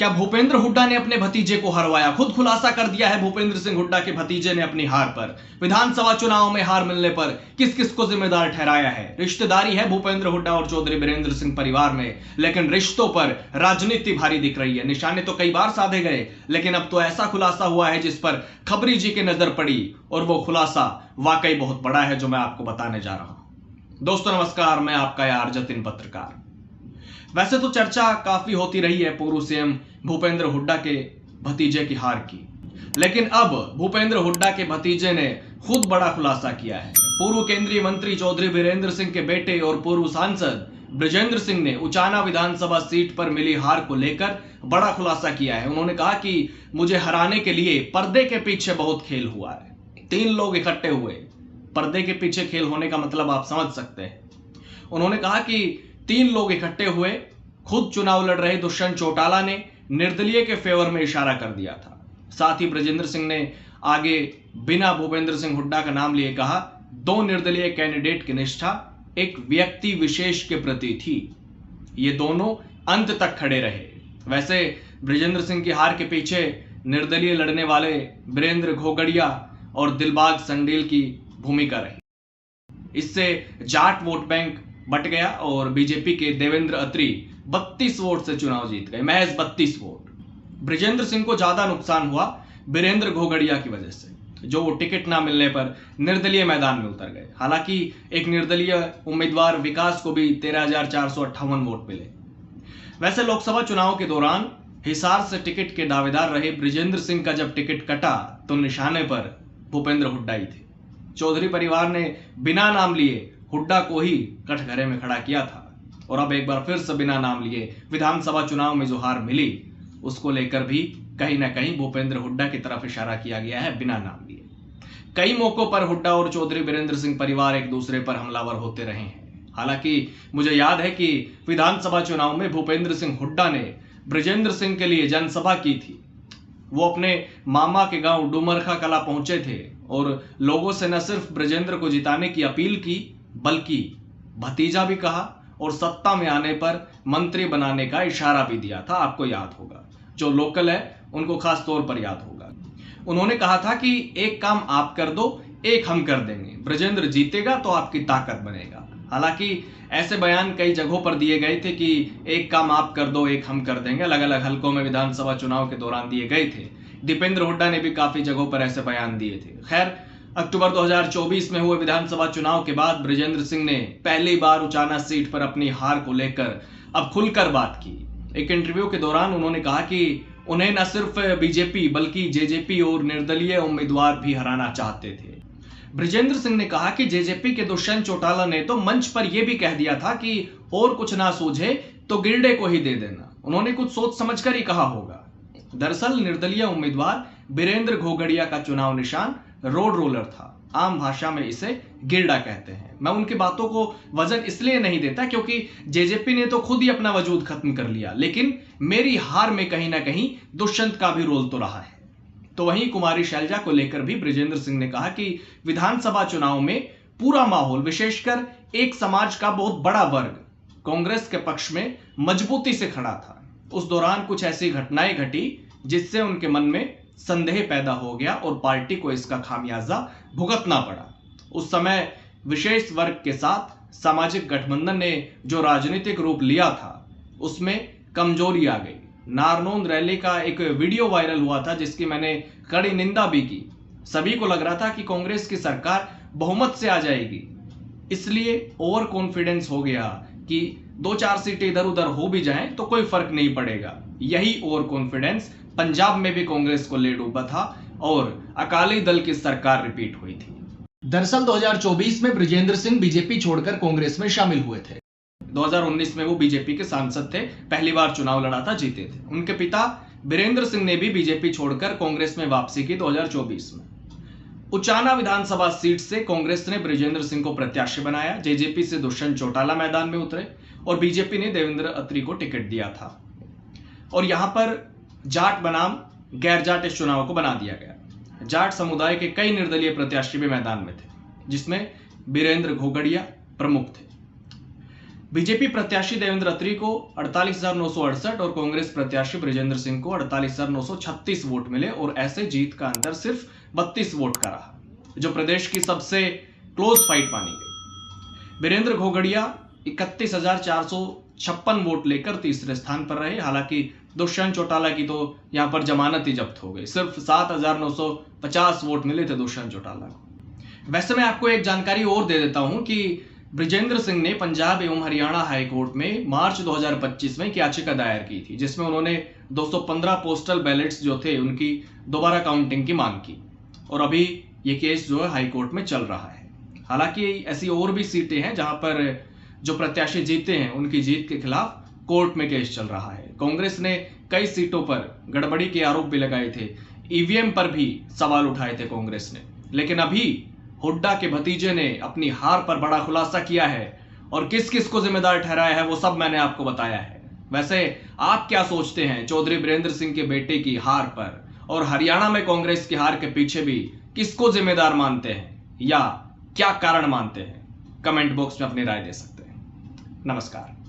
क्या भूपेंद्र हुड्डा ने अपने भतीजे को हरवाया? खुद खुलासा कर दिया है भूपेंद्र सिंह हुड्डा के भतीजे ने अपनी हार पर। विधानसभा चुनाव में हार मिलने पर किस किस को जिम्मेदार ठहराया है? रिश्तेदारी है भूपेंद्र हुड्डा और चौधरी बीरेंद्र सिंह परिवार में, लेकिन रिश्तों पर राजनीति भारी दिख रही है। निशाने तो कई बार साधे गए, लेकिन अब तो ऐसा खुलासा हुआ है जिस पर खबरी जी की नजर पड़ी, और वो खुलासा वाकई बहुत बड़ा है जो मैं आपको बताने जा रहा हूं। दोस्तों नमस्कार, मैं आपका यार जतिन पत्रकार। वैसे तो चर्चा काफी होती रही है पूर्व सीएम भूपेंद्र हुड्डा के भतीजे की हार की, लेकिन अब भूपेंद्र हुड्डा के भतीजे ने खुद बड़ा खुलासा किया है। पूर्व केंद्रीय मंत्री चौधरी बीरेंद्र सिंह के बेटे और पूर्व सांसद बृजेंद्र सिंह ने उचाना विधानसभा सीट पर मिली हार को लेकर बड़ा खुलासा किया है। उन्होंने कहा कि मुझे हराने के लिए पर्दे के पीछे बहुत खेल हुआ है। 3 लोग इकट्ठे हुए। पर्दे के पीछे खेल होने का मतलब आप समझ सकते हैं। उन्होंने कहा कि 3 लोग इकट्ठे हुए। खुद चुनाव लड़ रहे दुष्यंत चौटाला ने निर्दलीय के फेवर में इशारा कर दिया था। साथ ही बृजेंद्र सिंह ने आगे बिना भूपेंद्र सिंह हुड्डा का नाम लिए कहा, 2 निर्दलीय कैंडिडेट की निष्ठा एक व्यक्ति विशेष के प्रति थी। ये दोनों अंत तक खड़े रहे। वैसे बृजेंद्र सिंह की हार के पीछे निर्दलीय लड़ने वाले वीरेंद्र घोगड़िया और दिलबाग संगील की भूमिका रही। इससे जाट वोट बैंक बट गया और बीजेपी के देवेंद्र अत्री 32 वोट से चुनाव जीत गए, महज 32 वोट। बृजेंद्र सिंह को ज्यादा नुकसान हुआ वीरेंद्र घोगड़िया की वजह से, जो टिकट ना मिलने पर निर्दलीय मैदान में उतर गए। हालांकि एक निर्दलीय उम्मीदवार विकास को भी 13,458 वोट मिले। वैसे लोकसभा चुनाव के दौरान हिसार से टिकट के दावेदार रहे बृजेंद्र सिंह का जब टिकट कटा तो निशाने पर भूपेंद्र हुड्डा ही थे। चौधरी परिवार ने बिना नाम लिए हुड्डा को ही कटघरे में खड़ा किया था, और अब एक बार फिर से बिना नाम लिए विधानसभा चुनाव में जो हार मिली उसको लेकर भी कहीं ना कहीं भूपेंद्र हुड्डा की तरफ इशारा किया गया है बिना नाम लिए। कई मौकों पर हुड्डा और चौधरी बीरेंद्र सिंह परिवार एक दूसरे पर हमलावर होते रहे हैं। हालांकि मुझे याद है कि विधानसभा चुनाव में भूपेंद्र सिंह हुड्डा ने बृजेंद्र सिंह के लिए जनसभा की थी। वो अपने मामा के गांव डुमरखा कला पहुंचे थे और लोगों से न सिर्फ बृजेंद्र को जिताने की अपील की, बल्कि भतीजा भी कहा और सत्ता में आने पर मंत्री बनाने का इशारा भी दिया था। आपको याद होगा, जो लोकल है उनको खास तौर पर याद होगा। उन्होंने कहा था कि एक काम आप कर दो, एक हम कर देंगे, बृजेंद्र जीतेगा तो आपकी ताकत बनेगा। हालांकि ऐसे बयान कई जगहों पर दिए गए थे कि एक काम आप कर दो, एक हम कर देंगे, अलग अलग हलकों में विधानसभा चुनाव के दौरान दिए गए थे। दीपेंद्र हुड्डा ने भी काफी जगहों पर ऐसे बयान दिए थे। खैर, अक्टूबर 2024 में हुए विधानसभा चुनाव के बाद बृजेंद्र सिंह ने पहली बार उचाना सीट पर अपनी हार को लेकर अब खुलकर बात की। एक इंटरव्यू के दौरान उन्होंने कहा कि उन्हें न सिर्फ बीजेपी बल्कि जेजेपी और निर्दलीय उम्मीदवार भी हराना चाहते थे। बृजेंद्र सिंह ने कहा कि जेजेपी के दुष्यंत चौटाला ने तो मंच पर यह भी कह दिया था कि और कुछ ना सूझे तो गिरडे को ही दे देना। उन्होंने कुछ सोच समझकर ही कहा होगा। दरअसल निर्दलीय उम्मीदवार वीरेंद्र घोगड़िया का चुनाव निशान रोड रोलर था। आम भाषा में इसे गिरडा कहते हैं। मैं उनकी बातों को वजन इसलिए नहीं देता क्योंकि जेजेपी ने तो खुद ही अपना वजूद खत्म कर लिया, लेकिन मेरी हार में कहीं ना कहीं दुष्यंत का भी रोल तो रहा है। तो वहीं कुमारी शैलजा को लेकर भी बृजेंद्र सिंह ने कहा कि विधानसभा चुनाव में पूरा माहौल, विशेषकर एक समाज का बहुत बड़ा वर्ग कांग्रेस के पक्ष में मजबूती से खड़ा था। उस दौरान कुछ ऐसी घटनाएं घटी जिससे उनके मन में संदेह पैदा हो गया और पार्टी को इसका खामियाजा भुगतना पड़ा। उस समय विशेष वर्ग के साथ सामाजिक गठबंधन ने जो राजनीतिक रूप लिया था उसमें कमजोरी आ गई। नारनौंद रैली का एक वीडियो वायरल हुआ था जिसकी मैंने कड़ी निंदा भी की। सभी को लग रहा था कि कांग्रेस की सरकार बहुमत से आ जाएगी, इसलिए ओवर कॉन्फिडेंस हो गया कि 2-4 सीटें इधर उधर हो भी जाएं तो कोई फर्क नहीं पड़ेगा। यही ओवर कॉन्फिडेंस पंजाब में भी कांग्रेस को ले डूबा था और अकाली दल की सरकार रिपीट हुई थी। दरअसल 2024 में बृजेंद्र सिंह बीजेपी छोड़कर कांग्रेस में शामिल हुए थे। 2019 में वो बीजेपी के सांसद थे, पहली बार चुनाव लड़ा था, जीते थे। उनके पिता बीरेंद्र सिंह ने भी बीजेपी छोड़कर कांग्रेस में वापसी की 2024 में। उचाना विधानसभा सीट से कांग्रेस ने बृजेंद्र सिंह को प्रत्याशी बनाया। जेजेपी से दुष्यंत चौटाला मैदान में उतरे और बीजेपी ने देवेंद्र अत्री को टिकट दिया था, और यहां पर जाट बनाम गैर जाट इस चुनाव को बना दिया गया। जाट समुदाय के कई निर्दलीय प्रत्याशी भी मैदान में थे, जिसमें वीरेंद्र घोगड़िया प्रमुख थे। बीजेपी प्रत्याशी देवेंद्र अत्री को 48,968 और कांग्रेस प्रत्याशी बृजेंद्र सिंह को 48,936 वोट मिले और ऐसे जीत का अंतर सिर्फ 32 वोट का रहा, जो प्रदेश की सबसे क्लोज फाइट मानी गई। वीरेंद्र घोगड़िया 31,456 वोट लेकर तीसरे स्थान पर रहे। हालांकि दुष्यंत चौटाला की तो यहां पर जमानत ही जब्त हो गई। सिर्फ 7,950 वोट मिले थे दुष्यंत चौटाला को। वैसे मैं आपको एक जानकारी और दे देता हूं कि बृजेंद्र सिंह ने पंजाब एवं हरियाणा हाईकोर्ट में मार्च 2025 में एक याचिका दायर की थी, जिसमें उन्होंने 215 पोस्टल बैलेट्स जो थे उनकी दोबारा काउंटिंग की मांग की, और अभी ये केस जो है हाईकोर्ट में चल रहा है। हालांकि ऐसी और भी सीटें हैं जहां पर जो प्रत्याशी जीते हैं उनकी जीत के खिलाफ कोर्ट में केस चल रहा है। कांग्रेस ने कई सीटों पर गड़बड़ी के आरोप भी लगाए थे, ईवीएम पर भी सवाल उठाए थे कांग्रेस ने, लेकिन अभी हुड्डा के भतीजे ने अपनी हार पर बड़ा खुलासा किया है और किस किस को जिम्मेदार ठहराया है वो सब मैंने आपको बताया है। वैसे आप क्या सोचते हैं चौधरी बीरेंद्र सिंह के बेटे की हार पर, और हरियाणा में कांग्रेस की हार के पीछे भी किसको जिम्मेदार मानते हैं या क्या कारण मानते हैं? कमेंट बॉक्स में अपनी राय दे सकते हैं। नमस्कार।